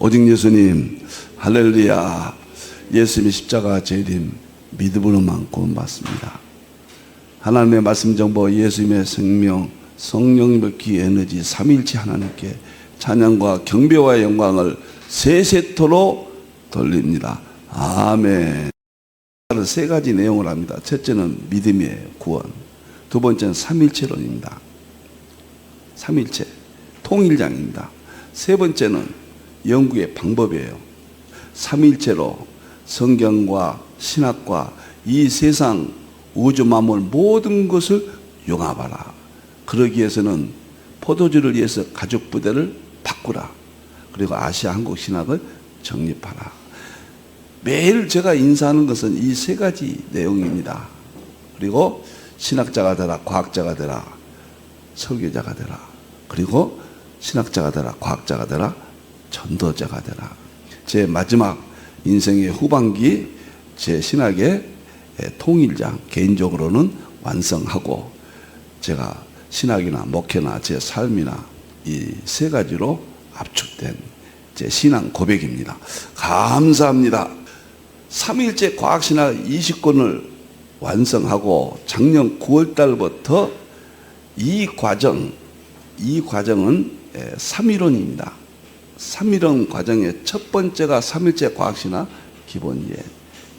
오직 예수님, 할렐루야. 예수님의 십자가 재림 믿음으로만 구원받습니다. 하나님의 말씀 정보, 예수님의 생명, 성령님의 귀 에너지, 삼위일체 하나님께 찬양과 경배와 영광을 세세토록 돌립니다. 아멘. 세 가지 내용을 합니다. 첫째는 믿음의 구원, 두 번째는 삼위일체론입니다. 삼위일체 통일장입니다. 세 번째는 연구의 방법이에요. 삼위일체로 성경과 신학과 이 세상 우주 만물 모든 것을 융합하라. 그러기 위해서는 포도주를 위해서 가죽 부대를 바꾸라. 그리고 아시아 한국 신학을 정립하라. 매일 제가 인사하는 것은 이 세 가지 내용입니다. 그리고 신학자가 되라, 과학자가 되라, 설교자가 되라. 그리고 신학자가 되라, 과학자가 되라, 전도자가 되라. 제 마지막 인생의 후반기 제 신학의 통일장 개인적으로는 완성하고, 제가 신학이나 목회나 제 삶이나 이 세 가지로 압축된 제 신앙 고백입니다. 감사합니다. 삼위일체 과학신학 20권을 완성하고 작년 9월 달부터 이 과정은 삼위론입니다. 삼위론 과정의 첫 번째가 삼위일체 과학신학 기본이에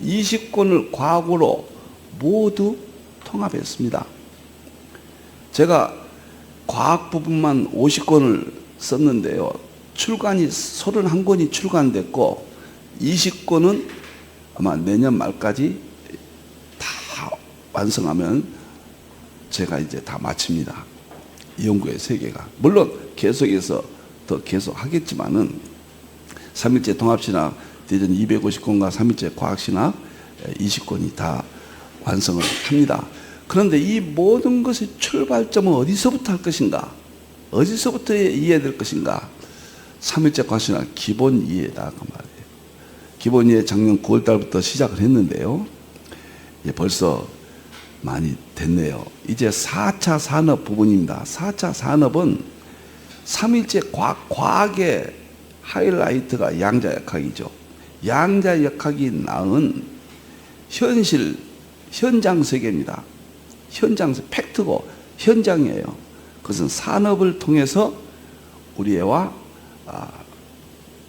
20권을 과학으로 모두 통합했습니다. 제가 과학 부분만 50권을 썼는데요. 출간이 31권이 출간됐고 20권은 아마 내년 말까지 다 완성하면 제가 이제 다 마칩니다. 이 연구의 세계가. 물론 계속해서 더 계속 하겠지만은 삼위일체 통합신학 대전 250권과 삼위일체 과학신학 20권이 다 완성을 합니다. 그런데 이 모든 것의 출발점은 어디서부터 할 것인가? 어디서부터 이해될 것인가? 삼위일체 과학신학 기본 이해다 그 말이에요. 기본 이해 작년 9월 달부터 시작을 했는데요. 벌써 많이 됐네요. 이제 4차 산업 부분입니다. 4차 산업은 삼위일체 과학의 하이라이트가 양자역학이죠. 양자역학이 낳은 현장 세계입니다. 팩트고 현장이에요. 그것은 산업을 통해서 우리 애와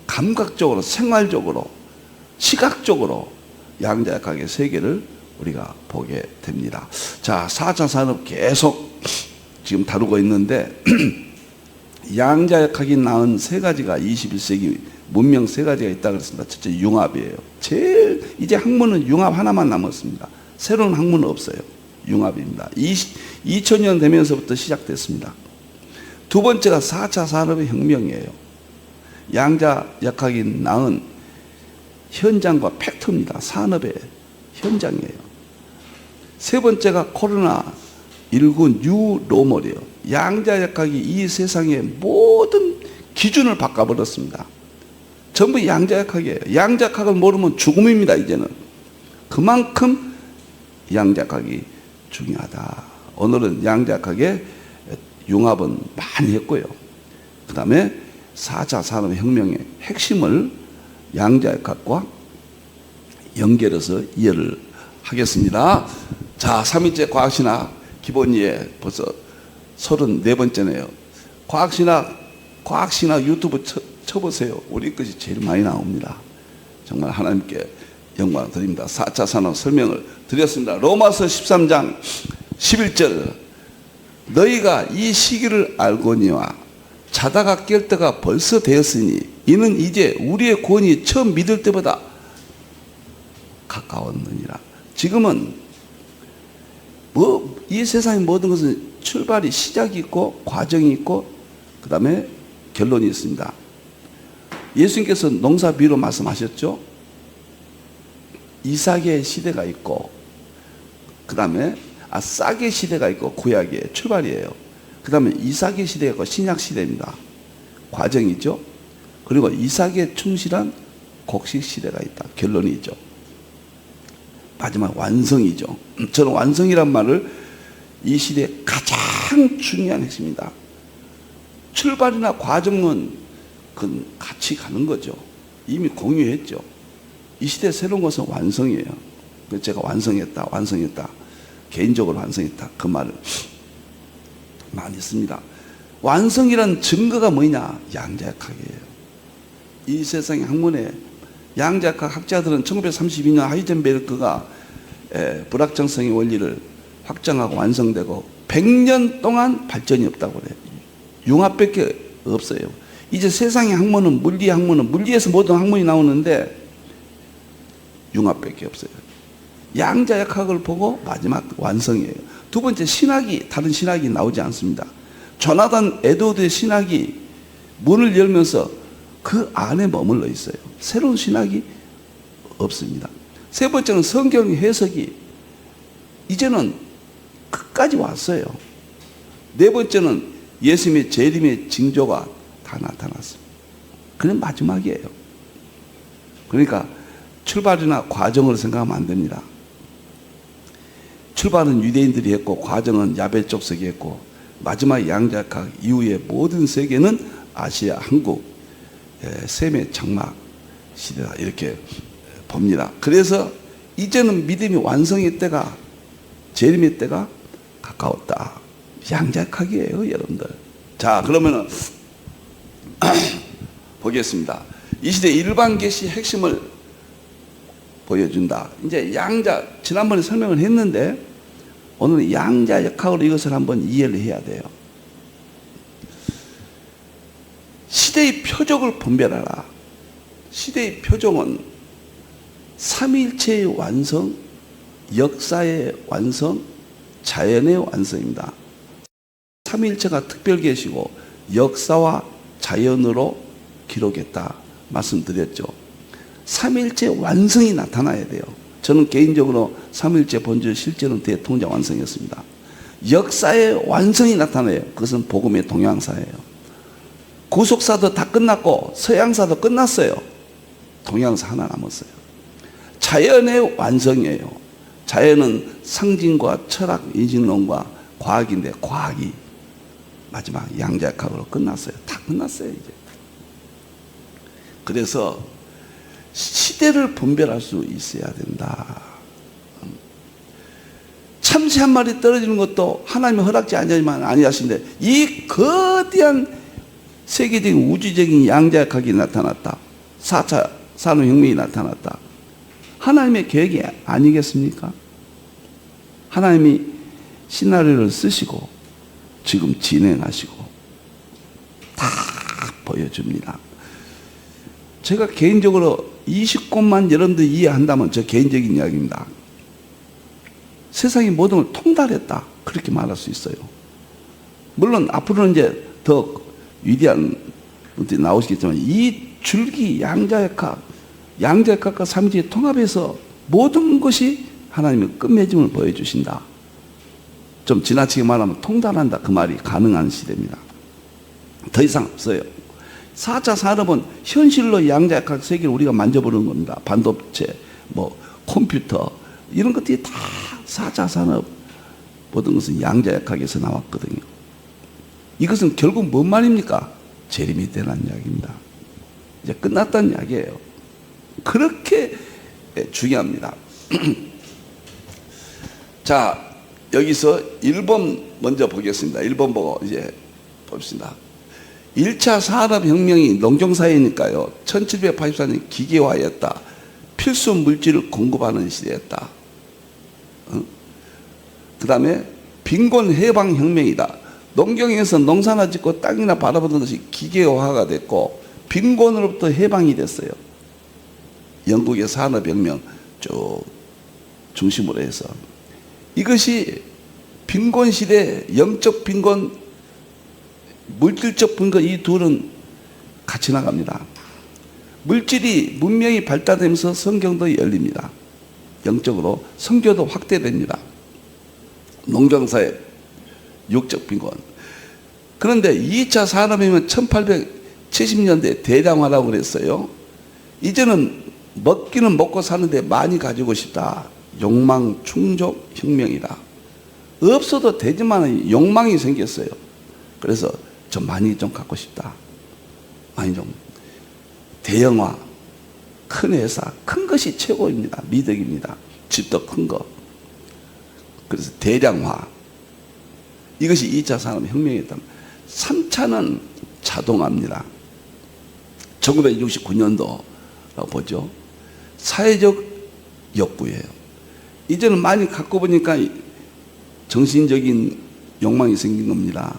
감각적으로, 생활적으로, 시각적으로 양자역학의 세계를 우리가 보게 됩니다. 자, 4차 산업 계속 지금 다루고 있는데 양자역학이 낳은 세 가지가 21세기 문명 세 가지가 있다고 그랬습니다. 첫째 융합이에요. 이제 학문은 융합 하나만 남았습니다. 새로운 학문은 없어요. 융합입니다. 2000년 되면서부터 시작됐습니다. 두 번째가 4차 산업의 혁명이에요. 양자역학이 낳은 현장과 팩트입니다. 산업의 현장이에요. 세 번째가 코로나19 뉴노멀이에요. 양자역학이 이 세상의 모든 기준을 바꿔버렸습니다. 전부 양자역학이에요. 양자역학을 모르면 죽음입니다. 이제는. 그만큼 양자역학이 중요하다. 오늘은 양자역학의 융합은 많이 했고요. 그 다음에 4차 산업혁명의 핵심을 양자역학과 연결해서 이해를 하겠습니다. 자, 삼위일체 과학신학 기본 이해 벌써 34번째네요. 과학신학 유튜브 쳐보세요. 우리 것이 제일 많이 나옵니다. 정말 하나님께 영광을 드립니다. 4차 산업 설명을 드렸습니다. 로마서 13장 11절 너희가 이 시기를 알거니와 자다가 깰 때가 벌써 되었으니 이는 이제 우리의 구원이 처음 믿을 때보다 가까웠느니라. 지금은 이 세상의 모든 것은 출발이 시작이 있고 과정이 있고 그 다음에 결론이 있습니다. 예수님께서 농사비유로 말씀하셨죠. 이삭의 시대가 있고 그 다음에 싹의 시대가 있고 구약의 출발이에요. 그 다음에 이삭의 시대가 있고 신약 시대입니다. 과정이죠. 그리고 이삭에 충실한 곡식 시대가 있다. 결론이죠. 마지막 완성이죠. 저는 완성이란 말을 이 시대의 가장 중요한 핵심입니다. 출발이나 과정은 그건 같이 가는 거죠. 이미 공유했죠. 이 시대 새로운 것은 완성이에요. 제가 완성했다. 개인적으로 완성했다. 그 말을 많이 씁니다. 완성이란 증거가 뭐냐? 양자역학이에요. 이 세상의 학문에 양자역학 학자들은 1932년 하이젠베르크가 불확정성의 원리를 확정하고 완성되고 100년 동안 발전이 없다고 그래요. 융합밖에 없어요. 이제 세상의 학문은 물리에서 모든 학문이 나오는데 융합밖에 없어요. 양자역학을 보고 마지막 완성이에요. 두 번째, 신학이, 다른 신학이 나오지 않습니다. 조나단 에드워드의 신학이 문을 열면서 그 안에 머물러 있어요. 새로운 신학이 없습니다. 세 번째는 성경 해석이 이제는 끝까지 왔어요. 네 번째는 예수님의 재림의 징조가 다 나타났습니다. 그는 마지막이에요. 그러니까 출발이나 과정을 생각하면 안 됩니다. 출발은 유대인들이 했고 과정은 야베 족속이 했고 마지막 양자역학 이후의 모든 세계는 아시아, 한국, 셈의 장막 시대다 이렇게 봅니다. 그래서 이제는 믿음이 완성의 때가, 재림의 때가 가까웠다. 양자역학이에요, 여러분들. 자, 그러면은 보겠습니다. 이 시대 일반 계시 핵심을 보여준다. 이제 지난번에 설명을 했는데 오늘은 양자역학으로 이것을 한번 이해를 해야 돼요. 시대의 표적을 분별하라. 시대의 표적은 삼위일체의 완성, 역사의 완성, 자연의 완성입니다. 삼위일체가 특별 계시고 역사와 자연으로 기록했다 말씀드렸죠. 삼위일체의 완성이 나타나야 돼요. 저는 개인적으로 삼위일체 본질 실제는 대통령 완성이었습니다. 역사의 완성이 나타나요. 그것은 복음의 동양사예요. 구속사도 다 끝났고 서양사도 끝났어요. 동양사 하나 남았어요. 자연의 완성이에요. 자연은 상징과 철학, 인식론과 과학인데 과학이 마지막 양자역학으로 끝났어요. 다 끝났어요 이제. 그래서 시대를 분별할 수 있어야 된다. 참새 한 마리 떨어지는 것도 하나님의 허락지 아니하신데 이 거대한 세계적인 우주적인 양자역학이 나타났다. 4차 산업혁명이 나타났다. 하나님의 계획이 아니겠습니까? 하나님이 시나리오를 쓰시고 지금 진행하시고 다 보여줍니다. 제가 개인적으로 20권만 여러분들이 이해한다면 저 개인적인 이야기입니다. 세상의 모든 걸 통달했다. 그렇게 말할 수 있어요. 물론 앞으로는 이제 더 위대한 분들이 나오시겠지만 이 줄기 양자역학과 삼위일체의 통합에서 모든 것이 하나님의 끝맺음을 보여주신다. 좀 지나치게 말하면 통달한다. 그 말이 가능한 시대입니다. 더 이상 없어요. 4차 산업은 현실로 양자역학 세계를 우리가 만져보는 겁니다. 반도체, 컴퓨터 이런 것들이 다 4차 산업 모든 것은 양자역학에서 나왔거든요. 이것은 결국 뭔 말입니까? 재림이 되는 이야기입니다. 이제 끝났다는 이야기예요. 그렇게 중요합니다. 자, 여기서 1번 먼저 보겠습니다. 1번 보고 이제 봅시다. 1차 산업혁명이 농경사회니까요. 1784년 기계화였다. 필수 물질을 공급하는 시대였다. 그 다음에 빈곤 해방혁명이다. 농경에서 농사나 짓고 땅이나 바라보던 것이 기계화가 됐고 빈곤으로부터 해방이 됐어요. 영국의 산업혁명 쭉 중심으로 해서 이것이 빈곤 시대, 영적 빈곤, 물질적 빈곤 이 둘은 같이 나갑니다. 물질이 문명이 발달되면서 성경도 열립니다. 영적으로 선교도 확대됩니다. 농경사회, 육적 빈곤. 그런데 2차 산업혁명 1870년대 대량화라고 그랬어요. 이제는 먹기는 먹고 사는데 많이 가지고 싶다. 욕망 충족 혁명이다. 없어도 되지만 욕망이 생겼어요. 그래서 좀 많이 좀 갖고 싶다. 많이 좀 대형화, 큰 회사, 큰 것이 최고입니다. 미덕입니다. 집도 큰 거. 그래서 대량화. 이것이 2차 산업혁명이었다. 3차는 자동화입니다. 1969년도라고 보죠. 사회적 욕구예요. 이제는 많이 갖고 보니까 정신적인 욕망이 생긴 겁니다.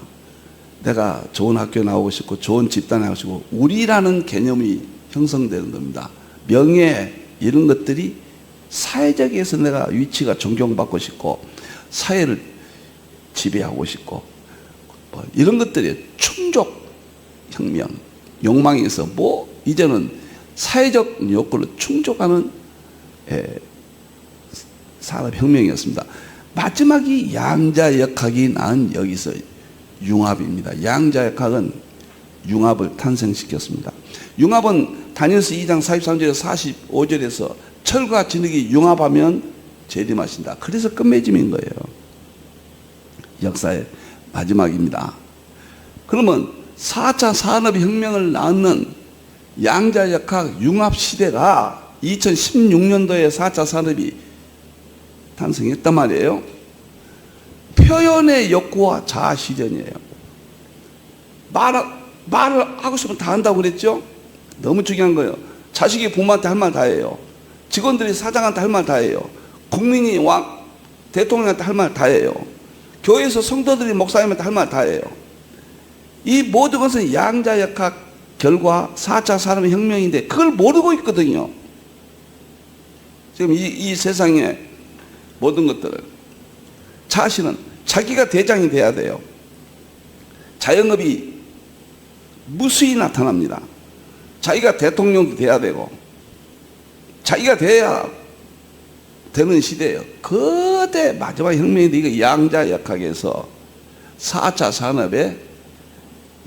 내가 좋은 학교에 나오고 싶고 좋은 집단에 나오고 싶고 우리라는 개념이 형성되는 겁니다. 명예 이런 것들이 사회적에서 내가 위치가 존경받고 싶고 사회를 지배하고 싶고 뭐 이런 것들이 충족 혁명 욕망에서 뭐 이제는 사회적 욕구를 충족하는 산업혁명이었습니다. 마지막이 양자역학이 낳은 여기서 융합입니다. 양자역학은 융합을 탄생시켰습니다. 융합은 다니엘서 2장 43절에서 45절에서 철과 진흙이 융합하면 재림하신다. 그래서 끝맺음인 거예요. 역사의 마지막입니다. 그러면 4차 산업혁명을 낳는 양자역학 융합시대가 2016년도에 4차 산업이 탄생했단 말이에요. 표현의 욕구와 자아 실현이에요. 말을 하고 싶으면 다 한다고 그랬죠? 너무 중요한 거예요. 자식이 부모한테 할 말 다 해요. 직원들이 사장한테 할 말 다 해요. 국민이 대통령한테 할 말 다 해요. 교회에서 성도들이 목사님한테 할 말 다 해요. 이 모든 것은 양자역학 결과 4차 산업혁명인데 그걸 모르고 있거든요. 지금 이 세상의 모든 것들을 자신은 자기가 대장이 돼야 돼요. 자영업이 무수히 나타납니다. 자기가 대통령도 돼야 되고 자기가 돼야 되는 시대예요. 거대 마지막 혁명인데 이거 양자역학에서 4차 산업에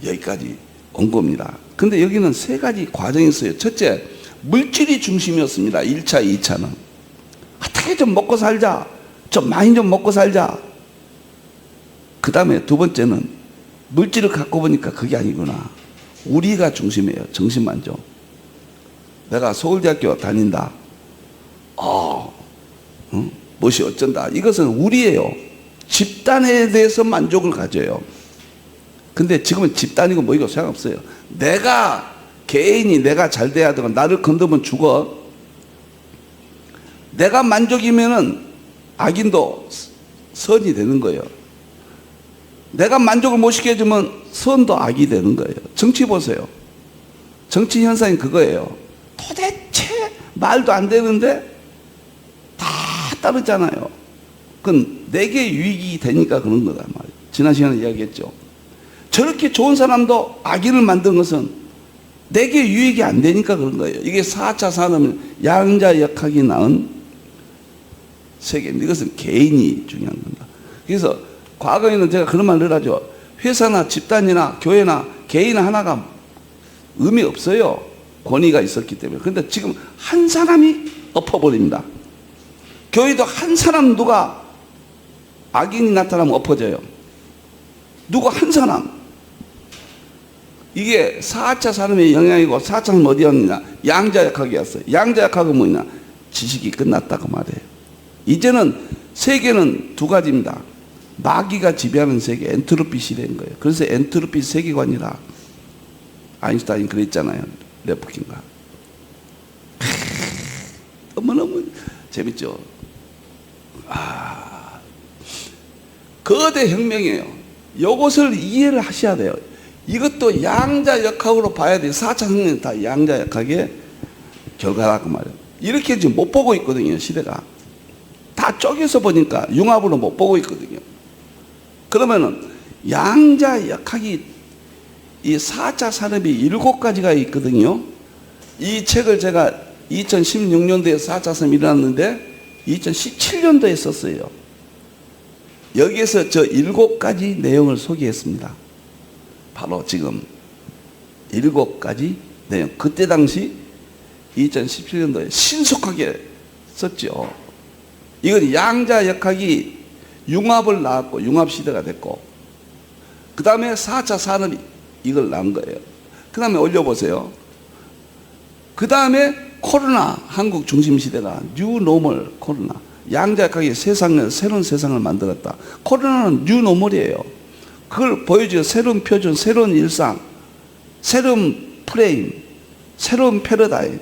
여기까지 온 겁니다. 근데 여기는 세 가지 과정이 있어요. 첫째, 물질이 중심이었습니다. 1차, 2차는. 어떻게 좀 먹고 살자. 좀 많이 좀 먹고 살자. 그 다음에 두 번째는 물질을 갖고 보니까 그게 아니구나. 우리가 중심이에요. 정신만족. 내가 서울대학교 다닌다. 무엇이 어쩐다. 이것은 우리예요. 집단에 대해서 만족을 가져요. 근데 지금은 집단이고 뭐이고 상관없어요. 내가 개인이 내가 잘 돼야 되고 나를 건드면 죽어. 내가 만족이면은 악인도 선이 되는 거예요. 내가 만족을 못 시켜주면 선도 악이 되는 거예요. 정치 보세요. 정치 현상이 그거예요. 도대체 말도 안 되는데 다 따르잖아요. 그건 내게 유익이 되니까 그런 거다 말이에요. 지난 시간에 이야기했죠. 저렇게 좋은 사람도 악인을 만든 것은 내게 유익이 안 되니까 그런 거예요. 이게 4차 산업은 양자역학이 낳은 세계입니다. 이것은 개인이 중요한 겁니다. 그래서 과거에는 제가 그런 말을 늘 하죠. 회사나 집단이나 교회나 개인 하나가 의미 없어요. 권위가 있었기 때문에. 그런데 지금 한 사람이 엎어버립니다. 교회도 한 사람 누가 악인이 나타나면 엎어져요. 누구 한 사람. 이게 4차 산업의 영향이고 4차는 어디였느냐? 양자역학이었어요. 양자역학은 뭐냐? 지식이 끝났다고 말해요. 이제는 세계는 두 가지입니다. 마귀가 지배하는 세계, 엔트로피 시대인 거예요. 그래서 엔트로피 세계관이라 아인슈타인 그랬잖아요. 레프킨가. 너무너무 재밌죠. 거대 혁명이에요. 이것을 이해를 하셔야 돼요. 이것도 양자역학으로 봐야 돼요. 4차 혁명은 다 양자역학의 결과라고 말이에요. 이렇게 지금 못 보고 있거든요. 시대가. 다 쪼개서 보니까 융합으로 못 보고 있거든요. 그러면은 양자역학이 이 4차 산업이 7가지가 있거든요. 이 책을 제가 2016년도에 4차 산업이 일어났는데 2017년도에 썼어요. 여기에서 저 7가지 내용을 소개했습니다. 바로 지금 7가지 내용. 그때 당시 2017년도에 신속하게 썼죠. 이건 양자역학이 융합을 낳았고 융합시대가 됐고 그 다음에 4차 산업이 이걸 낳은 거예요. 그 다음에 올려보세요. 그 다음에 코로나, 한국 중심 시대가 뉴노멀 코로나. 양자역학이 세상을, 새로운 세상을 만들었다. 코로나는 뉴노멀이에요. 그걸 보여줘요. 새로운 표준, 새로운 일상, 새로운 프레임, 새로운 패러다임.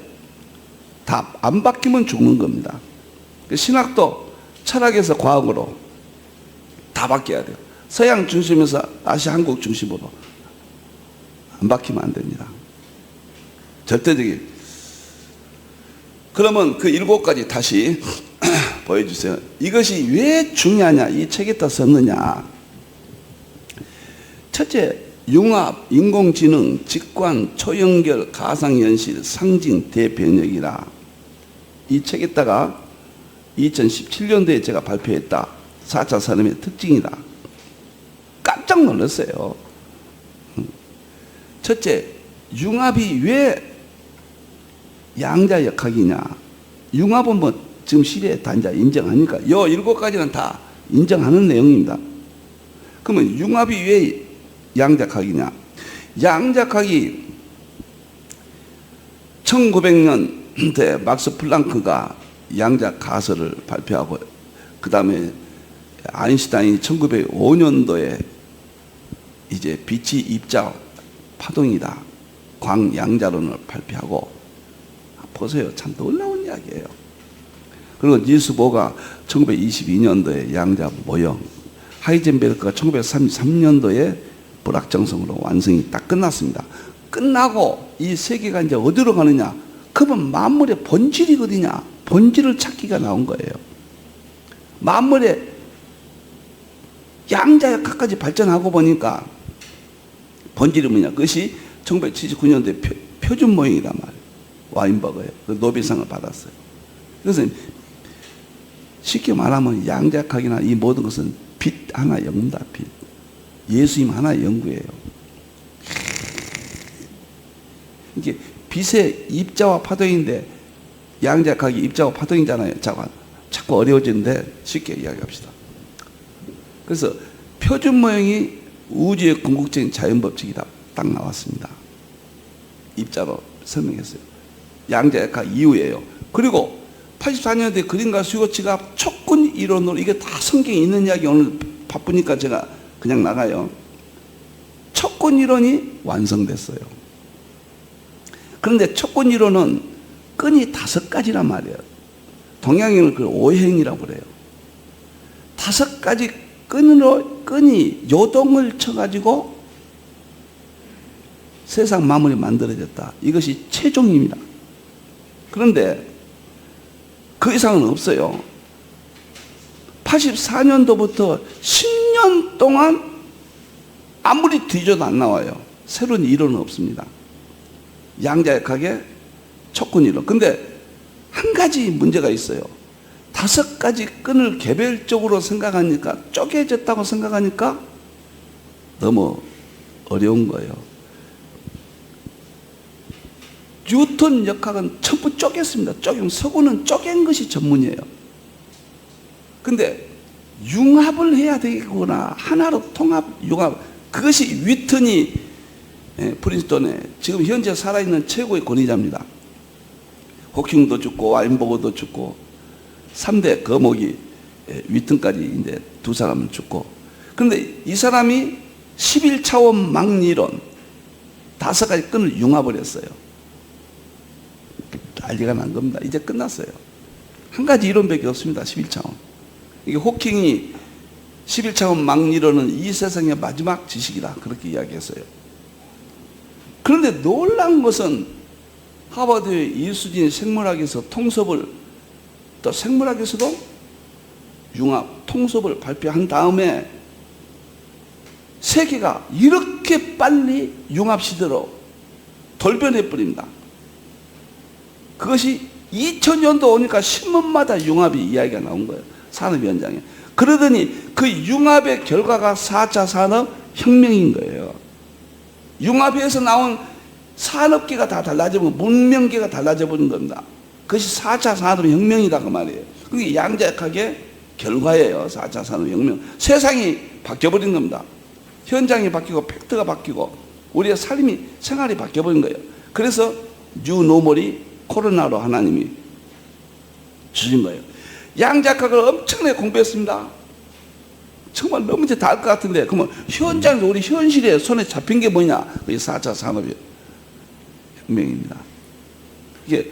다 안 바뀌면 죽는 겁니다. 신학도 철학에서 과학으로 다 바뀌어야 돼요. 서양 중심에서 다시 한국 중심으로. 안 바뀌면 안 됩니다. 절대적인. 그러면 그 7가지 다시 보여주세요. 이것이 왜 중요하냐, 이 책에다 썼느냐. 첫째, 융합, 인공지능, 직관, 초연결, 가상현실, 상징, 대변혁이라. 이 책에다가 2017년도에 제가 발표했다. 4차 산업의 특징이다. 깜짝 놀랐어요. 첫째, 융합이 왜 양자역학이냐. 융합은 뭐 지금 시대에 다 이제 인정하니까 요 7가지는 다 인정하는 내용입니다. 그러면 융합이 왜 양자역학이냐. 양자역학이 1900년대 막스 플랑크가 양자 가설을 발표하고 그 다음에 아인슈타인이 1905년도에 이제 빛이 입자 파동이다. 광양자론을 발표하고 보세요. 참 놀라운 이야기예요. 그리고 닐스 보가 1922년도에 양자 모형, 하이젠베르크가 1933년도에 불확정성으로 완성이 딱 끝났습니다. 끝나고 이 세계가 이제 어디로 가느냐? 그러면 만물의 본질이 어디냐? 본질을 찾기가 나온 거예요. 만물의 양자역학까지 발전하고 보니까 본질이 뭐냐? 그것이 1979년도에 표준 모형이란 말이에요. 와인버거예요. 노벨상을 받았어요. 그래서 쉽게 말하면 양자역학이나 이 모든 것은 빛 하나 연구다. 빛. 예수님 하나 연구예요. 이게 빛의 입자와 파동인데 양자역학이 입자와 파동이잖아요. 자꾸 어려워지는데 쉽게 이야기합시다. 그래서 표준 모형이 우주의 궁극적인 자연법칙이다. 딱 나왔습니다. 입자로 설명했어요. 양자역학 이후예요. 그리고 84년도에 그림과 수요치가 촉근 이론으로, 이게 다 성경에 있는 이야기, 오늘 바쁘니까 제가 그냥 나가요. 촉근 이론이 완성됐어요. 그런데 촉근 이론은 끈이 5가지란 말이에요. 동양인은 그걸 오행이라고 그래요. 5가지 끈이 요동을 쳐가지고 세상 만물이 만들어졌다. 이것이 최종입니다. 그런데 그 이상은 없어요. 84년도부터 10년 동안 아무리 뒤져도 안 나와요. 새로운 이론은 없습니다. 양자역학의 촉근 이론. 근데 한 가지 문제가 있어요. 5가지 끈을 개별적으로 생각하니까, 쪼개졌다고 생각하니까 너무 어려운 거예요. 뉴턴 역학은 전부 쪼갰습니다. 서구는 쪼갠 것이 전문이에요. 근데 융합을 해야 되겠구나. 하나로 통합, 융합. 그것이 위튼이 프린스턴에 지금 현재 살아있는 최고의 권위자입니다. 호킹도 죽고 와인버거도 죽고 3대 거목이 위튼까지 이제 2사람은 죽고. 그런데 이 사람이 11차원 망리론 5가지 끈을 융합을 했어요. 난리가 난 겁니다. 이제 끝났어요. 한 가지 이론밖에 없습니다. 11차원. 이게 호킹이 11차원 망리론은 이 세상의 마지막 지식이다. 그렇게 이야기했어요. 그런데 놀라운 것은 하버드의 이수진 생물학에서 통섭을, 또 생물학에서도 융합, 통섭을 발표한 다음에 세계가 이렇게 빨리 융합 시대로 돌변해 버립니다. 그것이 2000년도 오니까 신문마다 융합이 이야기가 나온 거예요. 산업 현장에. 그러더니 그 융합의 결과가 4차 산업혁명인 거예요. 융합에서 나온 산업계가 다 달라지고 문명계가 달라져 버린 겁니다. 그것이 4차 산업혁명이다 그 말이에요. 그게 양자역학의 결과예요. 4차 산업혁명. 세상이 바뀌어버린 겁니다. 현장이 바뀌고 팩트가 바뀌고 우리의 삶이, 생활이 바뀌어버린 거예요. 그래서 뉴노멀이 코로나로 하나님이 주신 거예요. 양자학을 엄청나게 공부했습니다. 정말 너무 이제 다 알 것 같은데, 그러면 현장에서 우리 현실에 손에 잡힌 게 뭐냐? 그게 4차 산업혁명입니다. 이게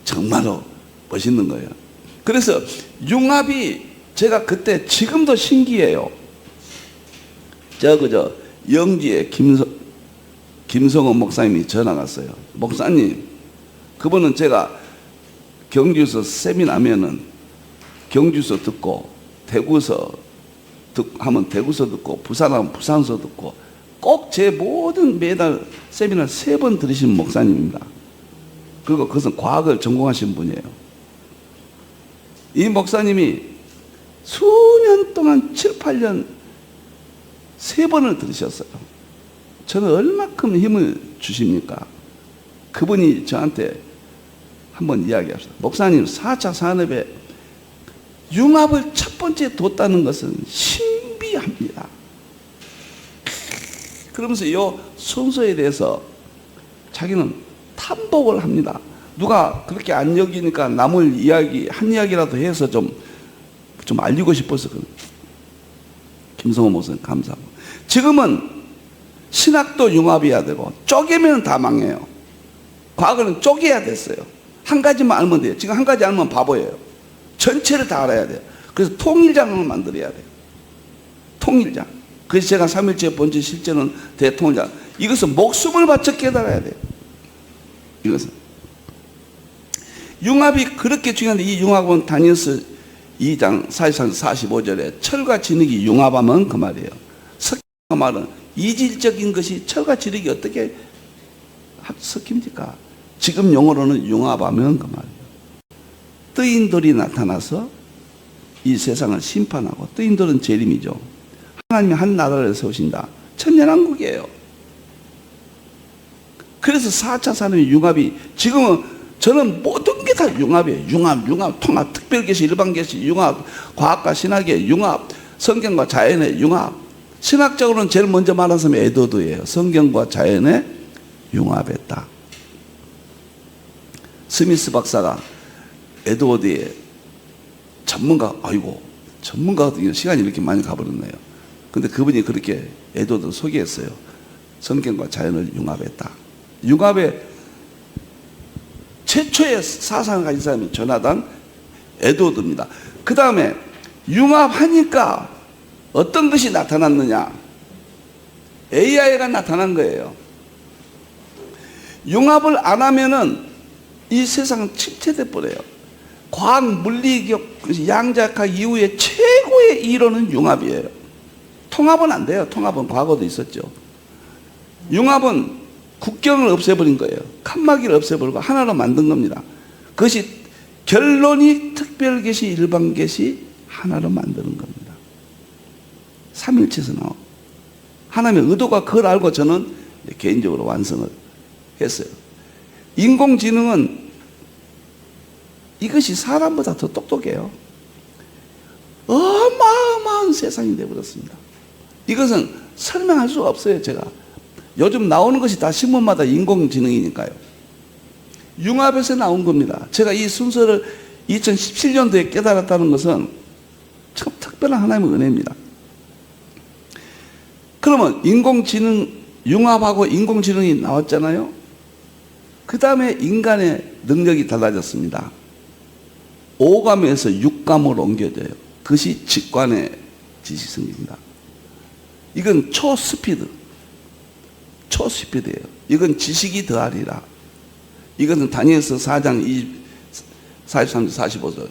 정말로 멋있는 거예요. 그래서 융합이 제가 그때 지금도 신기해요. 그저 영지에 김성원 목사님이 전화 갔어요. 목사님, 그분은 제가 경주에서 세미나면은 경주에서 듣고, 대구에서 하면 대구에서 듣고, 부산 하면 부산에서 듣고, 꼭 제 모든 매달 세미나 3번 들으신 목사님입니다. 그리고 그것은 과학을 전공하신 분이에요. 이 목사님이 수년 동안 7, 8년 3번을 들으셨어요. 저는 얼마큼 힘을 주십니까? 그분이 저한테 한번 이야기하셨어요. 목사님, 4차 산업에 융합을 첫 번째 뒀다는 것은 신비합니다. 그러면서 이 순서에 대해서 자기는 탐복을 합니다. 누가 그렇게 안 여기니까 남을 이야기, 한 이야기라도 해서 좀 알리고 싶어서 김성호 목사님 감사하고. 지금은 신학도 융합해야 되고, 쪼개면 다 망해요. 과거는 쪼개야 됐어요. 한 가지만 알면 돼요. 지금 한 가지 알면 바보예요. 전체를 다 알아야 돼요. 그래서 통일장을 만들어야 돼요. 통일장. 그래서 제가 3.1제 본질 실제는 대통일장. 이것은 목숨을 바쳐 깨달아야 돼요. 이것은. 융합이 그렇게 중요한데, 이 융합은 다니엘서 2장 43, 45절에 철과 진흙이 융합하면 그 말이에요. 그 말은 이질적인 것이 철과 진흙이 어떻게 섞입니까? 지금 용어로는 융합하면 그 말이에요. 뜨인돌이 나타나서 이 세상을 심판하고, 뜨인돌은 재림이죠. 하나님이 한 나라를 세우신다. 천년왕국이에요. 그래서 4차 산업의 융합이, 지금은 저는 모든 게 다 융합이에요. 융합, 통합, 특별계시, 일반계시, 융합, 과학과 신학의 융합, 성경과 자연의 융합. 신학적으로는 제일 먼저 말한 사람이 에드워드예요. 성경과 자연의 융합했다. 스미스 박사가 에드워드의 전문가 같은 경우 시간이 이렇게 많이 가버렸네요. 근데 그분이 그렇게 에드워드를 소개했어요. 성경과 자연을 융합했다. 융합의 최초의 사상을 가진 사람이 조나단 에드워드입니다. 그 다음에 융합하니까 어떤 것이 나타났느냐? AI가 나타난 거예요. 융합을 안 하면은 이 세상은 침체돼 버려요. 과학, 물리학, 양자학 이후에 최고의 이론은 융합이에요. 통합은 안 돼요. 통합은 과거도 있었죠. 융합은 국경을 없애버린 거예요. 칸막이를 없애버리고 하나로 만든 겁니다. 그것이 결론이 특별계시, 일반계시 하나로 만드는 겁니다. 삼일체에서 나와. 하나님의 의도가 그걸 알고 저는 개인적으로 완성을 했어요. 인공지능은 이것이 사람보다 더 똑똑해요. 어마어마한 세상이 되어버렸습니다. 이것은 설명할 수가 없어요. 제가 요즘 나오는 것이 다 신문마다 인공지능이니까요. 융합에서 나온 겁니다. 제가 이 순서를 2017년도에 깨달았다는 것은 참 특별한 하나님의 은혜입니다. 그러면 인공지능, 융합하고 인공지능이 나왔잖아요. 그 다음에 인간의 능력이 달라졌습니다. 5감에서 6감으로 옮겨져요. 그것이 직관의 지식성입니다. 이건 초스피드예요. 이건 지식이 더하리라. 이것은 다니엘서 4장 43절 45절.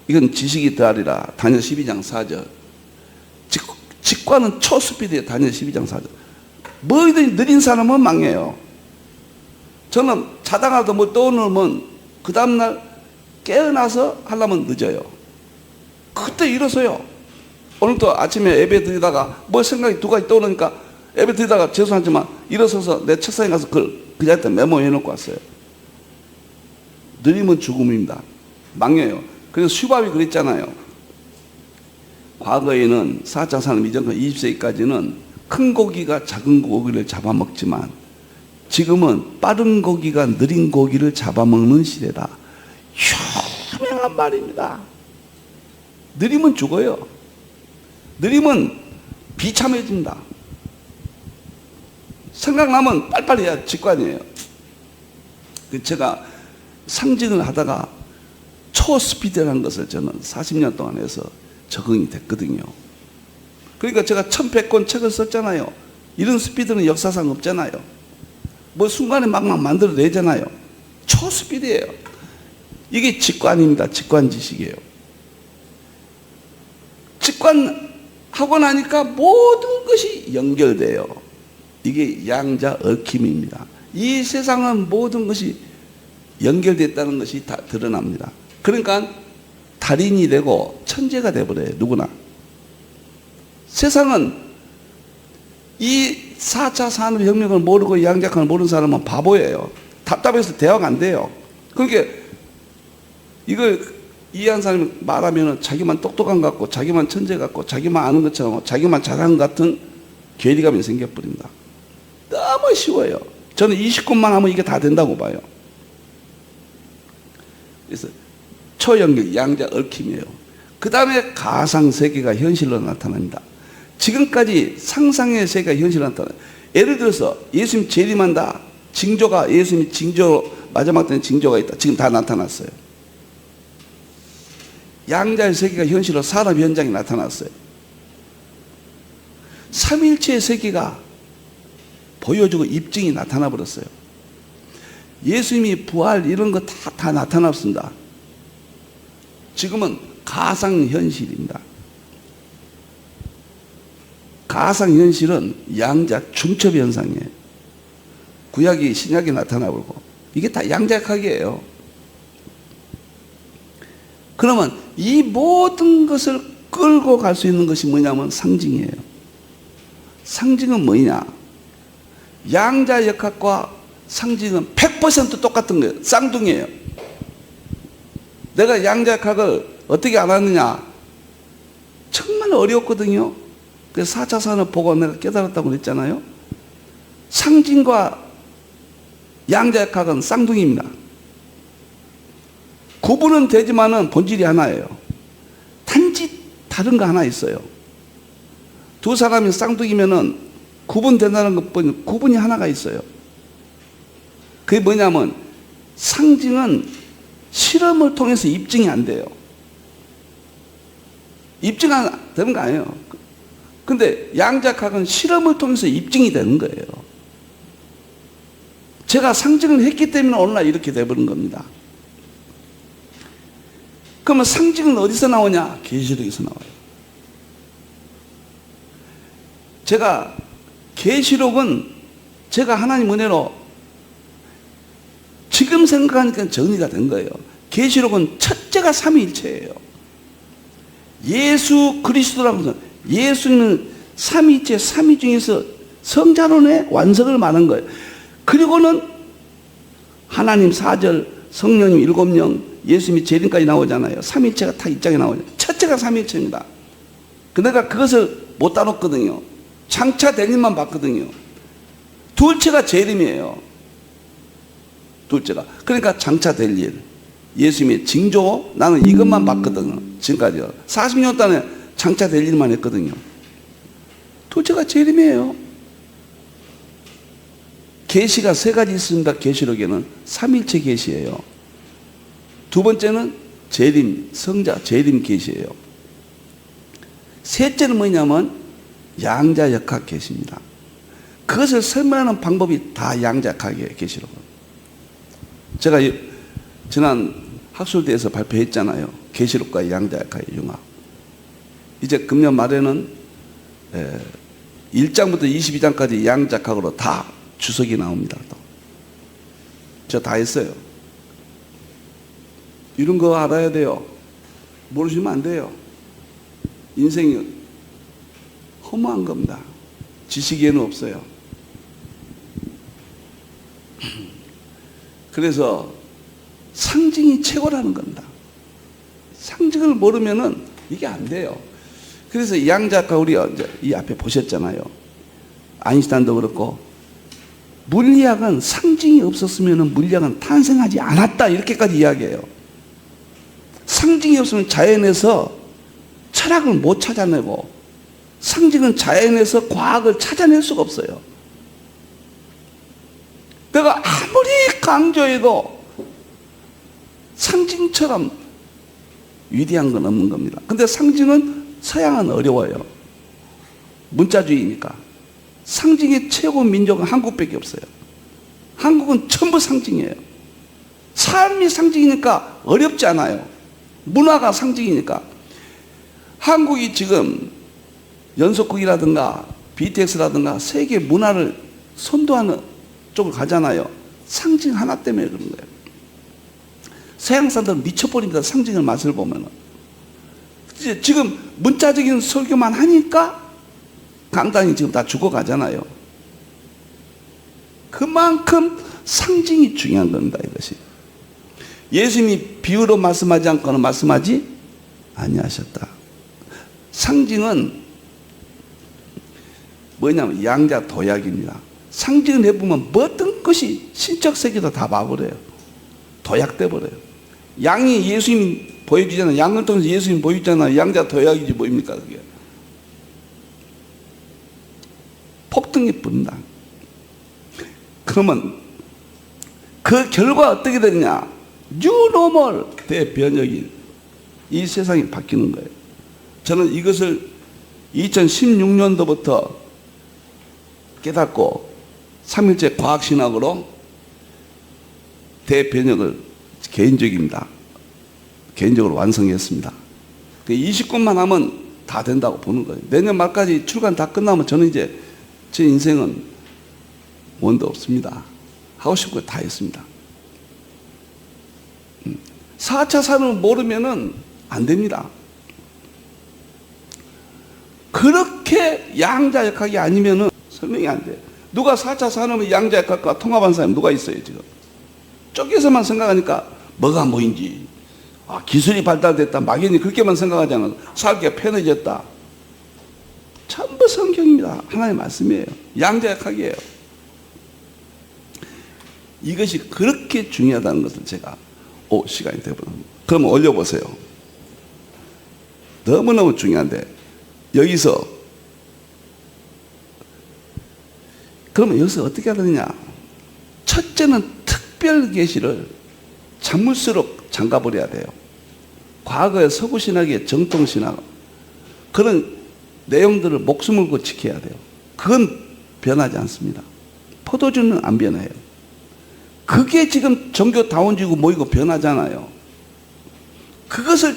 이건 지식이 더하리라. 다니엘 12장 4절. 직관은 초스피드예요. 다니엘 12장 4절. 뭐이든 느린 사람은 망해요. 저는 자다가도 뭐 떠오르면 그 다음날 깨어나서 하려면 늦어요. 그때 일어서요. 오늘도 아침에 예배 드리다가 뭐 생각이 두 가지 떠오르니까 예배 드리다가 죄송하지만 일어서서 내 책상에 가서 그 자리에 메모해 놓고 왔어요. 느리면 죽음입니다. 망해요. 그래서 슈밥이 그랬잖아요. 과거에는 4차 산업 이전 20세기까지는 큰 고기가 작은 고기를 잡아먹지만 지금은 빠른 고기가 느린 고기를 잡아먹는 시대다. 유명한 말입니다. 느리면 죽어요. 느리면 비참해진다. 생각나면 빨리빨리 해야 직관이에요. 제가 상징을 하다가 초스피드라는 것을 저는 40년 동안 해서 적응이 됐거든요. 그러니까 제가 1100권 책을 썼잖아요. 이런 스피드는 역사상 없잖아요. 뭐 순간에 막 만들어내잖아요. 초스피드예요. 이게 직관입니다. 직관 지식이에요. 직관하고 나니까 모든 것이 연결돼요. 이게 양자 얽힘입니다. 이 세상은 모든 것이 연결됐다는 것이 다 드러납니다. 그러니까 달인이 되고 천재가 되어버려요. 누구나. 세상은 이 4차 산업혁명을 모르고 양자학을 모르는 사람은 바보예요. 답답해서 대화가 안 돼요. 그러니까 이걸 이해한 사람이 말하면 자기만 똑똑한 것 같고 자기만 천재 같고 자기만 아는 것처럼 자기만 잘하는 것 같은 괴리감이 생겨버립니다. 너무 쉬워요. 저는 20권만 하면 이게 다 된다고 봐요. 그래서 초연결, 양자 얽힘이에요. 그 다음에 가상세계가 현실로 나타납니다. 지금까지 상상의 세계가 현실로 나타나요. 예를 들어서 예수님 재림한다. 징조가 예수님 징조 마지막 때는 징조가 있다. 지금 다 나타났어요. 양자의 세계가 현실로 산업 현장에 나타났어요. 삼일체의 세계가 보여주고 입증이 나타나 버렸어요. 예수님이 부활 이런 거 다 나타났습니다. 지금은 가상현실입니다. 가상현실은 양자 중첩현상이에요. 구약이 신약이 나타나버리고 이게 다 양자학이에요. 그러면 이 모든 것을 끌고 갈 수 있는 것이 뭐냐면 상징이에요. 상징은 뭐냐? 양자역학과 상징은 100% 똑같은 거예요. 쌍둥이에요. 내가 양자역학을 어떻게 알았느냐? 정말 어려웠거든요. 그래서 4차 산업 보고 내가 깨달았다고 그랬잖아요. 상징과 양자역학은 쌍둥이입니다. 구분은 되지만은 본질이 하나예요. 단지 다른 거 하나 있어요. 두 사람이 쌍둥이면은 구분된다는 것뿐 구분이 하나가 있어요. 그게 뭐냐면 상징은 실험을 통해서 입증이 안 돼요. 입증 안 되는 거 아니에요. 근데 양자학은 실험을 통해서 입증이 되는 거예요. 제가 상징을 했기 때문에 오늘날 이렇게 돼버린 겁니다. 그러면 상징은 어디서 나오냐? 계시록에서 나와요. 제가 계시록은 제가 하나님 은혜로 지금 생각하니까 정리가 된 거예요. 계시록은 첫째가 삼위일체예요. 예수 그리스도라고 예수님은 삼위일체 삼위 중에서 성자론의 완성을 말한 거예요. 그리고는 하나님 4절, 성령님 7명, 예수님이 재림까지 나오잖아요. 삼위일체가 다 입장에 나오죠. 첫째가 삼위일체입니다. 내가 그것을 못 다뤘거든요. 장차 될 일만 봤거든요. 둘째가 재림이에요. 둘째가. 그러니까 장차 될 일. 예수님의 징조, 나는 이것만 봤거든요. 지금까지요. 40년 동안에 장차 될 일만 했거든요. 둘째가 재림이에요. 계시가 3가지 있습니다. 계시록에는 삼일체 계시예요. 두 번째는 재림, 성자 재림 계시예요. 셋째는 뭐냐면 양자역학 계시입니다. 그것을 설명하는 방법이 다 양자역학이에요. 계시록은. 제가 지난 학술대에서 발표했잖아요. 계시록과 양자역학의 융합. 이제 금년 말에는 1장부터 22장까지 양자역학으로 다 주석이 나옵니다. 저 다 했어요. 이런 거 알아야 돼요. 모르시면 안 돼요. 인생이 허무한 겁니다. 지식에는 없어요. 그래서 상징이 최고라는 겁니다. 상징을 모르면은 이게 안 돼요. 그래서 양자학과 우리가 이제 이 앞에 보셨잖아요. 아인슈타인도 그렇고 물리학은 상징이 없었으면 물리학은 탄생하지 않았다. 이렇게까지 이야기해요. 상징이 없으면 자연에서 철학을 못 찾아내고, 상징은 자연에서 과학을 찾아낼 수가 없어요. 내가 아무리 강조해도 상징처럼 위대한 건 없는 겁니다. 근데 상징은 서양은 어려워요. 문자주의니까. 상징의 최고 민족은 한국밖에 없어요. 한국은 전부 상징이에요. 삶이 상징이니까 어렵지 않아요. 문화가 상징이니까. 한국이 지금 연속국이라든가 BTS라든가 세계 문화를 선도하는 쪽으로 가잖아요. 상징 하나 때문에 그런 거예요. 서양 사람들은 미쳐버립니다. 상징의 맛을 보면은. 지금 문자적인 설교만 하니까 강단이 지금 다 죽어가잖아요. 그만큼 상징이 중요한 겁니다. 이것이. 예수님이 비유로 말씀하지 않고는 말씀하지 아니하셨다. 상징은 뭐냐면 양자 도약입니다. 상징을 해보면 모든 것이 신적 세계도 다 봐버려요. 도약돼 버려요. 양이 예수님이 보여주잖아요. 양을 통해서 예수님이 보여주잖아요. 양자 도약이지 뭐입니까 그게. 폭등이 분다. 그러면 그 결과 어떻게 되느냐? 뉴노멀 대변혁이 이 세상이 바뀌는 거예요. 저는 이것을 2016년도부터 깨닫고 3일째 과학신학으로 대변혁을 개인적입니다. 개인적으로 완성했습니다. 20권만 하면 다 된다고 보는 거예요. 내년 말까지 출간 다 끝나면 저는 이제 제 인생은 원도 없습니다. 하고 싶은 거 다 했습니다. 4차 산업을 모르면은 안 됩니다. 그렇게 양자역학이 아니면은 설명이 안 돼요. 누가 4차 산업의 양자역학과 통합한 사람이 누가 있어요, 지금? 쪽에서만 생각하니까 뭐가 뭐인지, 기술이 발달됐다, 막연히 그렇게만 생각하잖아. 살기가 편해졌다. 전부 성경입니다. 하나님의 말씀이에요. 양자역학이에요. 이것이 그렇게 중요하다는 것을 제가 시간이 되어버립니다. 그럼 올려보세요. 너무너무 중요한데 여기서 그러면 여기서 어떻게 하느냐? 첫째는 특별 계시를 자물쇠로 잠가버려야 돼요. 과거의 서구 신학의 정통 신학 그런 내용들을 목숨을 걸고 지켜야 돼요. 그건 변하지 않습니다. 포도주는 안 변해요. 그게 지금 종교다원주의고 뭐이고 변하잖아요. 그것을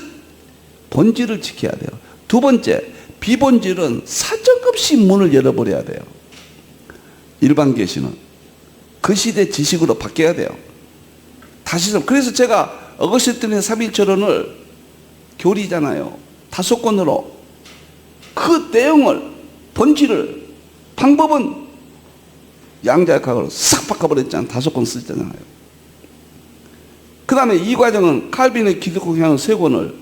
본질을 지켜야 돼요. 두 번째, 비본질은 사정없이 문을 열어버려야 돼요. 일반 계시는 그 시대 지식으로 바뀌어야 돼요. 다시 좀 그래서 제가 어거스틴의 삼일철론을 교리잖아요. 5권으로 그 내용을 본질을 방법은 양자역학으로 싹 바꿔버렸잖아요. 5권 쓰잖아요. 그 다음에 이 과정은 칼빈의 기독교 향후 3권을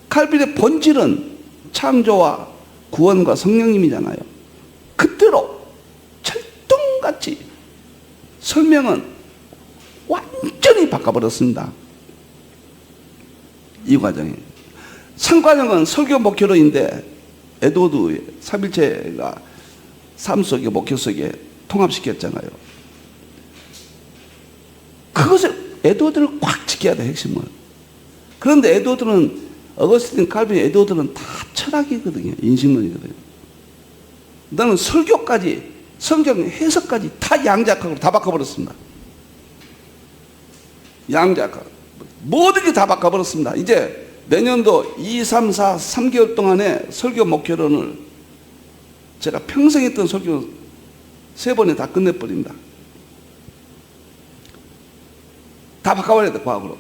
칼빈의 본질은 창조와 구원과 성령님이잖아요. 그대로 철동같이 설명은 완전히 바꿔버렸습니다. 이 과정이 3과정은 설교 목표로인데 에드워드 삼일체가 삶 속에 목표 속에 통합시켰잖아요. 그것을 에드워드를 꽉 지켜야 돼, 핵심을. 그런데 에드워드는 어거스틴, 칼빈, 에드워드는 다 철학이거든요. 인식론이거든요. 나는 설교까지 성경 해석까지 다 양자역학으로 다 바꿔버렸습니다. 양자역학 모든 게 다 바꿔버렸습니다. 이제 내년도 2, 3, 4, 3개월 동안에 설교 목표론을 제가 평생 했던 설교 3번에 다 끝내버립니다. 다 바꿔버려야 돼, 과학으로.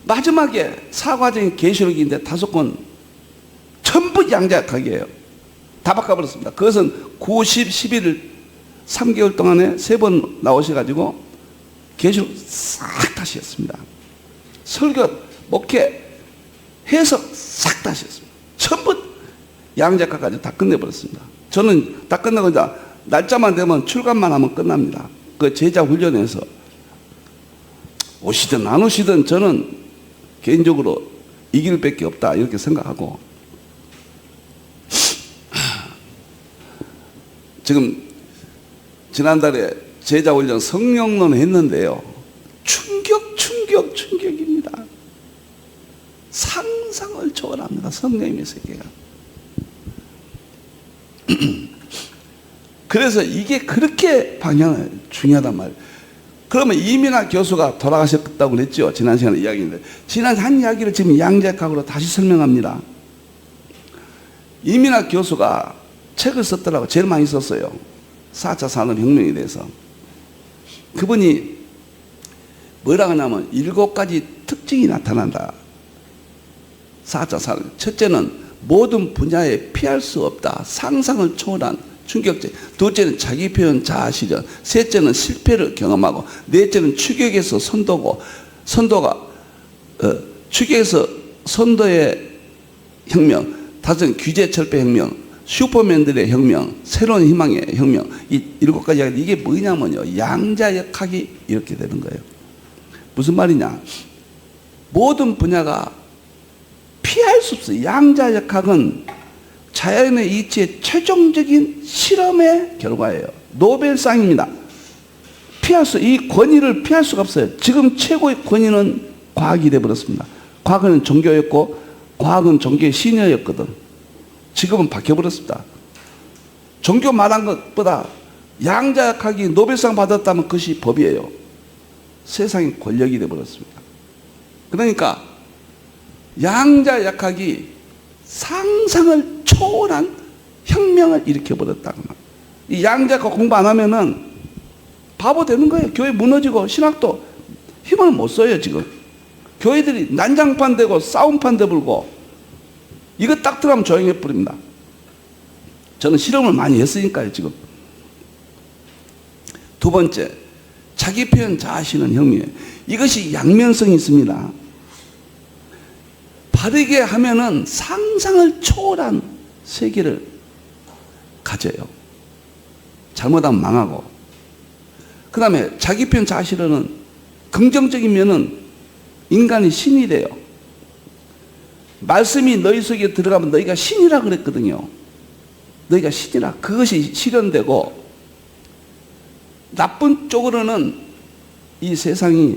마지막에 4과정이 계시록인데 5권 전부 양자역학이에요. 다 바꿔버렸습니다. 그것은 9, 10, 11을 3개월 동안에 3번 나오셔가지고 계시록 싹 다시 했습니다. 설교, 목회, 해석 싹 다시 했습니다. 전부 양자역학까지 다 끝내버렸습니다. 저는 다 끝나고 이제 날짜만 되면 출간만 하면 끝납니다. 그 제자 훈련에서 오시든 안 오시든 저는 개인적으로 이길 밖에 없다 이렇게 생각하고, 지금 지난달에 제자 훈련 성령론 했는데요, 충격입니다. 상상을 초월합니다. 성령님의 세계가. 그래서 이게 그렇게 방향이 중요하단 말이에요. 그러면 이민아 교수가 돌아가셨다고 그랬죠. 지난 시간에 이야기인데, 지난 한 이야기를 지금 양자역학으로 다시 설명합니다. 이민아 교수가 책을 썼더라고. 제일 많이 썼어요. 4차 산업혁명에 대해서. 그분이 뭐라고 하냐면 7가지 특징이 나타난다. 4차 산업. 첫째는 모든 분야에 피할 수 없다. 상상을 초월한 충격적. 둘째는 자기 표현 자아 실현. 셋째는 실패를 경험하고. 넷째는 추격에서 선도고, 추격에서 선도의 혁명. 다섯째는 규제 철폐 혁명. 슈퍼맨들의 혁명, 새로운 희망의 혁명. 이 7가지 이야기. 이게 뭐냐면요, 양자역학이 이렇게 되는 거예요. 무슨 말이냐, 모든 분야가 피할 수 없어요. 양자역학은 자연의 이치의 최종적인 실험의 결과예요. 노벨상입니다. 이 권위를 피할 수가 없어요. 지금 최고의 권위는 과학이 되어버렸습니다. 과거는 종교였고, 과학은 종교의 신여였거든. 지금은 바뀌어버렸습니다. 종교 말한 것보다 양자역학이 노벨상 받았다면 그것이 법이에요. 세상의 권력이 되어버렸습니다. 그러니까 양자역학이 상상을 초월한 혁명을 일으켜버렸다는 말. 이 양자역학 공부 안 하면은 바보 되는 거예요. 교회 무너지고 신학도 힘을 못 써요. 지금 교회들이 난장판 되고 싸움판 되불고, 이거 딱 들어가면 조용해 버립니다. 저는 실험을 많이 했으니까요. 지금 두 번째, 자기 표현 자아실현 혁명. 이것이 양면성이 있습니다. 바르게 하면은 상상을 초월한 세계를 가져요. 잘못하면 망하고. 그 다음에 자기 표현 자아실현은 긍정적인 면은 인간이 신이 돼요. 말씀이 너희 속에 들어가면 너희가 신이라 그랬거든요. 너희가 신이라. 그것이 실현되고, 나쁜 쪽으로는 이 세상이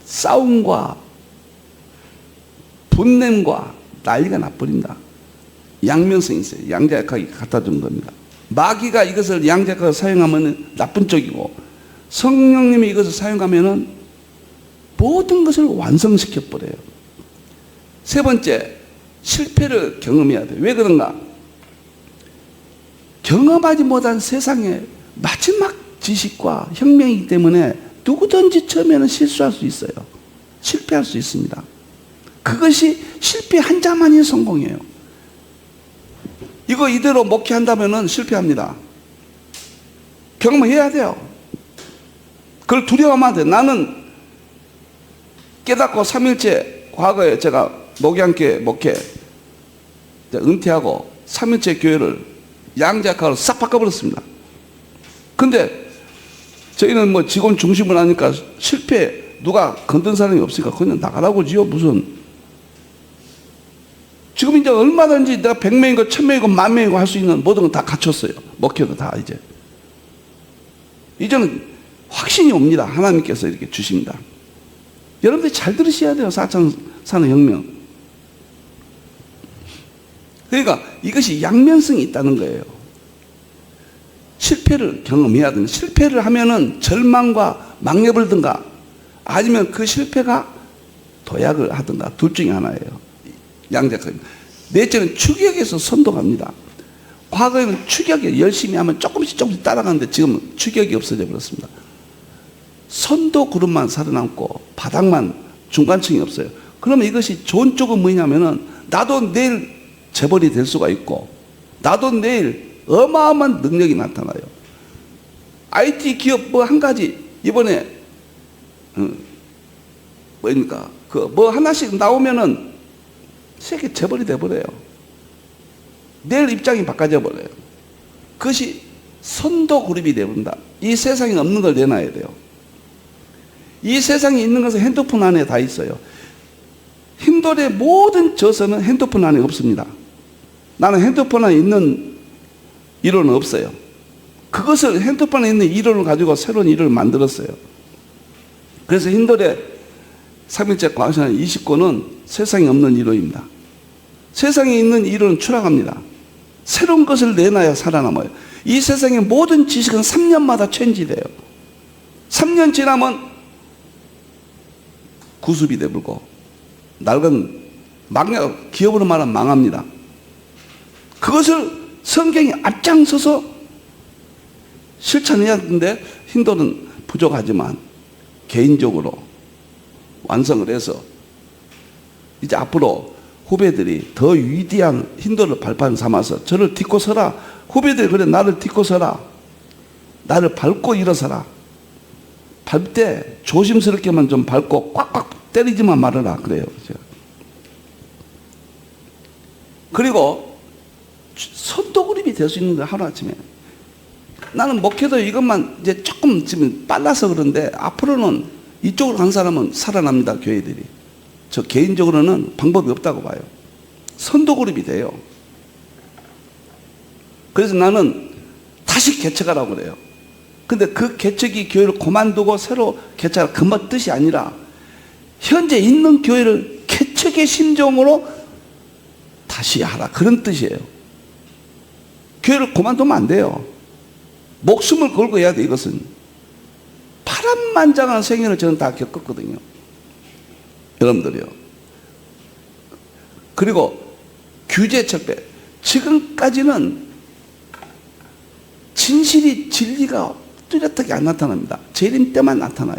싸움과 분냄과 난리가 나버린다. 양면성이 있어요. 양자역학이 갖다 준 겁니다. 마귀가 이것을 양자역학을 사용하면 나쁜 쪽이고, 성령님이 이것을 사용하면 모든 것을 완성시켜 버려요. 세 번째, 실패를 경험해야 돼요. 왜 그런가? 경험하지 못한 세상의 마지막 지식과 혁명이기 때문에 누구든지 처음에는 실수할 수 있어요. 실패할 수 있습니다. 그것이 실패한 자만이 성공이에요. 이거 이대로 목회한다면 실패합니다. 경험해야 돼요. 그걸 두려워하면 안 돼요. 나는 깨닫고 3일째, 과거에 제가 목양교회 목회 은퇴하고 3일째 교회를 양자역학으로 싹 바꿔버렸습니다. 근데 저희는 뭐 직원 중심으로 하니까 실패, 누가 건든 사람이 없으니까 그냥 나가라고 지요. 무슨 지금 이제 얼마든지 내가 100명이고 1000명이고 10,000명이고 할 수 있는 모든 건 다 갖췄어요. 목회도 다 이제는 확신이 옵니다. 하나님께서 이렇게 주십니다. 여러분들이 잘 들으셔야 돼요. 4차 산업혁명. 그러니까 이것이 양면성이 있다는 거예요. 실패를 경험해야 되는, 실패를 하면은 절망과 망령을 든가, 아니면 그 실패가 도약을 하든가, 둘 중에 하나예요. 양자역학입니다. 넷째는 추격에서 선도갑니다. 과거에는 추격에 열심히 하면 조금씩 따라가는데 지금은 추격이 없어져 버렸습니다. 선도 그룹만 살아남고 바닥만 중간층이 없어요. 그러면 이것이 좋은 쪽은 뭐냐면은 나도 내일 재벌이 될 수가 있고, 나도 내일 어마어마한 능력이 나타나요. IT 기업 뭐 한 가지 이번에 뭐입니까? 그 뭐 하나씩 나오면은 세계 재벌이 돼버려요. 내일 입장이 바꿔져 버려요. 그것이 선도 그룹이 되어버린다. 이 세상에 없는 걸 내놔야 돼요. 이 세상에 있는 것은 핸드폰 안에 다 있어요. 힌돌의 모든 저서는 핸드폰 안에 없습니다. 나는 핸드폰 안에 있는 이론은 없어요. 그것을 핸드폰에 있는 이론을 가지고 새로운 이론을 만들었어요. 그래서 힌돌의 삼일째 과학시간 20권은 세상에 없는 이론입니다. 세상에 있는 이론은 추락합니다. 새로운 것을 내놔야 살아남아요. 이 세상의 모든 지식은 3년마다 체인지돼요. 3년 지나면 구습이 되버리고 낡은 망약, 기업으로 말하면 망합니다. 그것을 성경이 앞장서서 실천해야 하는데 힌도는 부족하지만 개인적으로 완성을 해서 이제 앞으로 후배들이 더 위대한 힌도를 발판 삼아서 저를 딛고 서라. 후배들이 그래, 나를 딛고 서라. 나를 밟고 일어서라. 밟을 때 조심스럽게만 좀 밟고 꽉꽉 때리지만 말아라. 그래요. 그리고 선도그룹이 될 수 있는 거예요. 하루아침에. 나는 목회도 이것만 이제 조금 지금 빨라서 그런데 앞으로는 이쪽으로 간 사람은 살아납니다. 교회들이. 저 개인적으로는 방법이 없다고 봐요. 선도그룹이 돼요. 그래서 나는 다시 개척하라고 그래요. 근데 그 개척이 교회를 그만두고 새로 개척할 그 뜻이 아니라 현재 있는 교회를 개척의 심정으로 다시 하라. 그런 뜻이에요. 교회를 그만두면 안 돼요. 목숨을 걸고 해야 돼. 이것은 파란만장한 생애를 저는 다 겪었거든요. 여러분들이요. 그리고 규제 철폐. 지금까지는 진실이 진리가 뚜렷하게 안 나타납니다. 재림 때만 나타나요.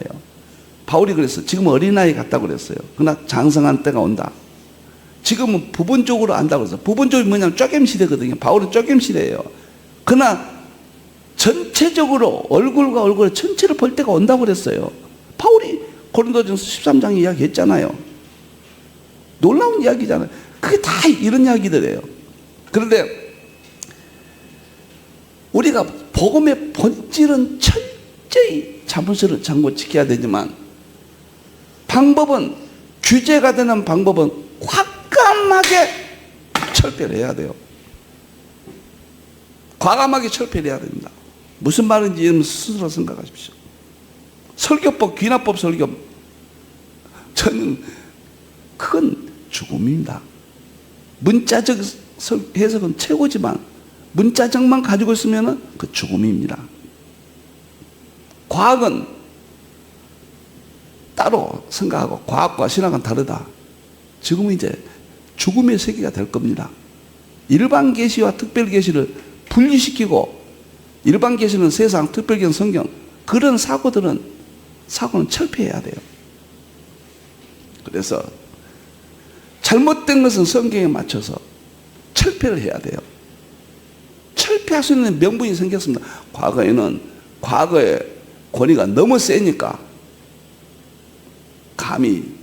바울이 그랬어요. 지금 어린아이 같다고 그랬어요. 그러나 장성한 때가 온다. 지금은 부분적으로 안다고 그랬어요. 부분적이 뭐냐면 쪼갰 시대거든요. 바울은 쪼갰 시대예요. 그러나 전체적으로 얼굴과 얼굴 전체를 볼 때가 온다고 그랬어요. 바울이 고린도전서 13장에 이야기했잖아요. 놀라운 이야기잖아요. 그게 다 이런 이야기들이에요. 그런데 우리가 복음의 본질은 철저히 자물쇠를 잠고 지켜야 되지만 방법은 규제가 되는 방법은 과감하게 철폐를 해야 돼요. 과감하게 철폐를 해야 됩니다. 무슨 말인지 여러분 스스로 생각하십시오. 설교법, 귀납법 설교, 저는 그건 죽음입니다. 문자적 해석은 최고지만 문자적만 가지고 있으면 그 죽음입니다. 과학은 따로 생각하고 과학과 신학은 다르다. 지금은 이제 죽음의 세계가 될 겁니다. 일반 계시와 특별 계시를 분리시키고 일반 계시는 세상, 특별 계시는 성경, 그런 사고는 철폐해야 돼요. 그래서 잘못된 것은 성경에 맞춰서 철폐를 해야 돼요. 철폐할 수 있는 명분이 생겼습니다. 과거에는 과거의 권위가 너무 세니까 감히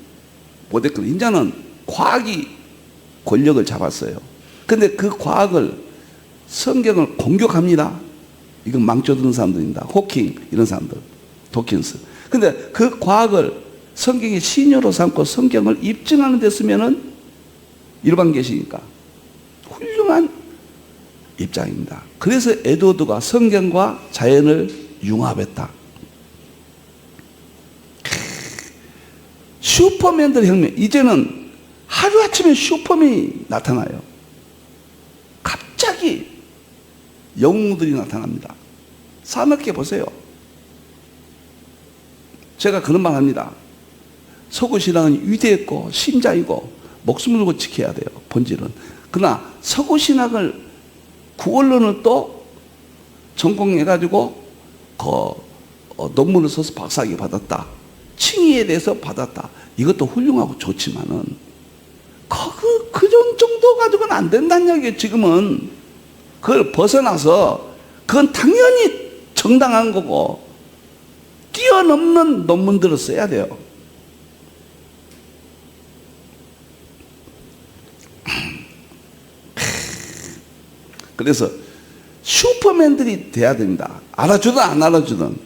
못했거든요. 이제는 과학이 권력을 잡았어요. 근데 그 과학을 성경을 공격합니다. 이건 망쳐드는 사람들입니다. 호킹 이런 사람들, 도킨스. 근데 그 과학을 성경의 신여로 삼고 성경을 입증하는 데 쓰면은 일반 계시니까 훌륭한 입장입니다. 그래서 에드워드가 성경과 자연을 융합했다. 슈퍼맨들 혁명. 이제는 하루아침에 슈퍼맨이 나타나요. 갑자기 영웅들이 나타납니다. 사납게 보세요. 제가 그런 말 합니다. 서구신앙은 위대했고 신자이고 목숨을 걸고 지켜야 돼요. 본질은. 그러나 서구신학을 구원론을 또 전공해가지고 논문을 써서 박사학위 받았다. 칭의에 대해서 받았다. 이것도 훌륭하고 좋지만은 그 정도 가지고는 안 된다는 얘기예요. 지금은 그걸 벗어나서 그건 당연히 정당한 거고 뛰어넘는 논문들을 써야 돼요. 그래서 슈퍼맨들이 돼야 됩니다. 알아주든 안 알아주든.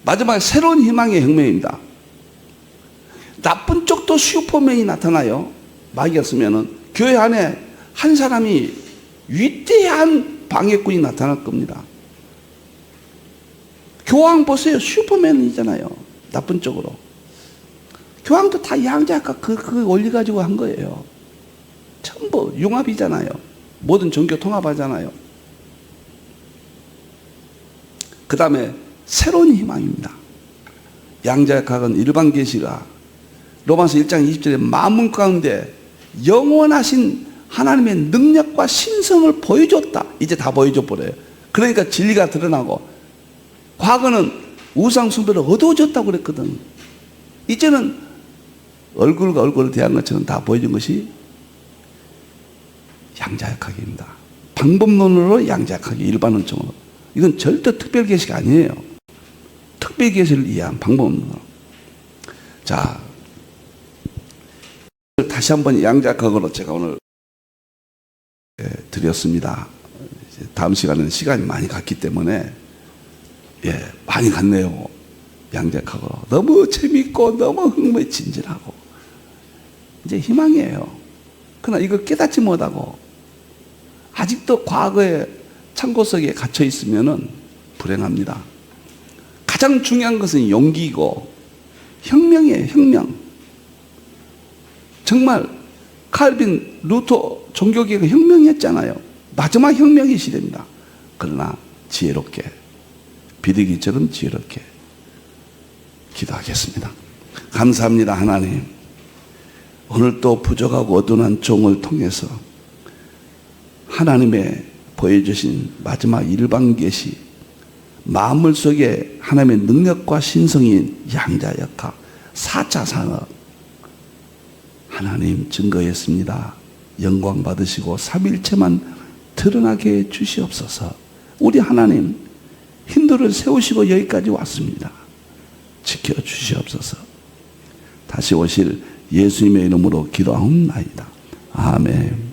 마지막에 새로운 희망의 혁명입니다. 나쁜 쪽도 슈퍼맨이 나타나요. 마귀가 쓰면은 교회 안에 한 사람이 위대한 방해꾼이 나타날 겁니다. 교황 보세요. 슈퍼맨이잖아요. 나쁜 쪽으로. 교황도 다 양자역학 그 원리 가지고 한 거예요. 전부 융합이잖아요. 모든 종교 통합하잖아요. 그 다음에 새로운 희망입니다. 양자역학은 일반 계시가 로마서 1장 20절에 만물 가운데 영원하신 하나님의 능력과 신성을 보여줬다. 이제 다 보여줘 버려요. 그러니까 진리가 드러나고, 과거는 우상 숭배를 어두워졌다고 그랬거든. 이제는 얼굴과 얼굴을 대한 것처럼 다 보여준 것이 양자역학입니다. 방법론으로 양자역학이 일반론적으로. 이건 절대 특별 계시가 아니에요. 특별 계시를 이해한 방법론으로. 자, 다시 한번 양자역학으로 제가 오늘 드렸습니다. 다음 시간에는 시간이 많이 갔기 때문에 많이 갔네요. 양자역학으로. 너무 재밌고 너무 흥미진진하고 이제 희망이에요. 그러나 이걸 깨닫지 못하고 아직도 과거의 창고 속에 갇혀 있으면은 불행합니다. 가장 중요한 것은 용기이고 혁명이에요. 혁명. 정말 칼빈, 루터 종교개혁 혁명이었잖아요. 마지막 혁명이 시대입니다. 그러나 지혜롭게, 비둘기처럼 지혜롭게 기도하겠습니다. 감사합니다. 하나님, 오늘 또 부족하고 어두운 종을 통해서 하나님의 보여주신 마지막 일반 계시, 만물 속에 하나님의 능력과 신성인 양자역학 4차 산업 하나님 증거했습니다. 영광 받으시고 삼위일체만 드러나게 해 주시옵소서. 우리 하나님 힌두를 세우시고 여기까지 왔습니다. 지켜주시옵소서. 다시 오실 예수님의 이름으로 기도하옵나이다. 아멘.